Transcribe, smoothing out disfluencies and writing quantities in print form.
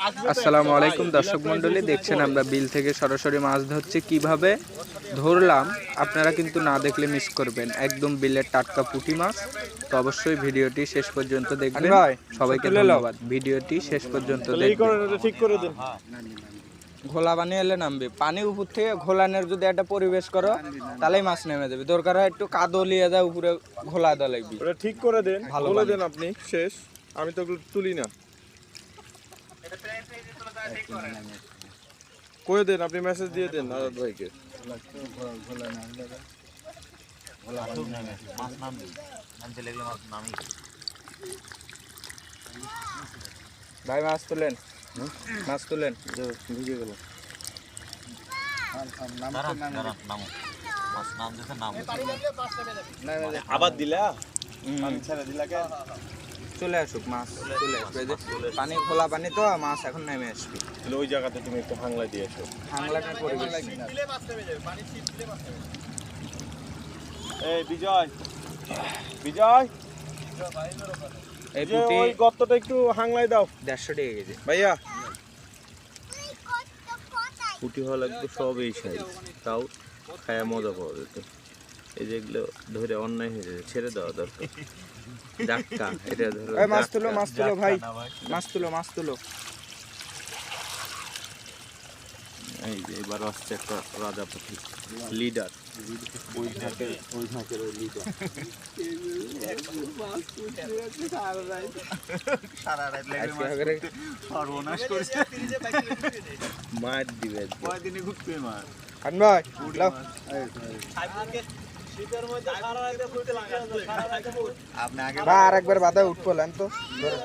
আসসালামু আলাইকুম দর্শক মণ্ডলী, দেখছেন আমরা বিল থেকে সরাসরি মাছ ধরছি। কিভাবে ধরলাম আপনারা কিন্তু না দেখলে মিস করবেন, একদম বিলের টাটকা পুঁটি মাছ। তো অবশ্যই ভিডিওটি শেষ পর্যন্ত দেখবেন। সবাইকে ধন্যবাদ, ভিডিওটি শেষ পর্যন্ত দেখবেন। ঠিক করে দিন। ঘোলা বানিয়ে এলে নামবে পানি উপর থেকে, ঘোলানের যদি একটা পরিবেশ করো তাহলেই মাছ নেমে যাবে। দরকার হয় একটু কাদো লিয়ে যায় উপরে ঘোলা দেওয়া লাগবে। ওটা ঠিক করে দেন, ভালো বলে দেন আপনি। শেষ, আমি তো তুলি না। কয়ে দেন, আপনি মেসেজ দিয়ে দেন আজাদ ভাইকে। ভাই মাছ তুলেন, মাছ তুলেন। ভিজে গেল। আবার দিলা ছেড়ে দিলা কে? চলে আসুক মাছ, চলে আসবে। পানি খোলা পানি তো, মাছ এখন নেমে আসবে। ওই জায়গাতে তুমি একটু হাংলা দিয়ে এসো। হাংলাটার পরিবেশ নেই। এই বিজয়, বিজয়, এই যে পুঁটি ওই গর্তটা একটু হাংলাই দাও। 150 টাকা কেজি ভাইয়া, পুঁটি হল একটু সব এই সাইজ, তাও খায়া মজা পাওয়া যেত। এই যেগুলো ধরে অন্যায় হয়ে যেত, ছেড়ে দেওয়া দরকার। ডাক্কা এটা ধরো। মাছ তুলো, মাছ তুলো ভাই, মাছ তুলো, মাছ তুলো। এই যে এবার আসছে একটা রাজা পাখি, লিডার। ওই ঝাঁকের ওই লিডার। মার দিবে খান ভাই লাও। ভাই আর একবার বাদায় উঠবো লেন তো ধরো।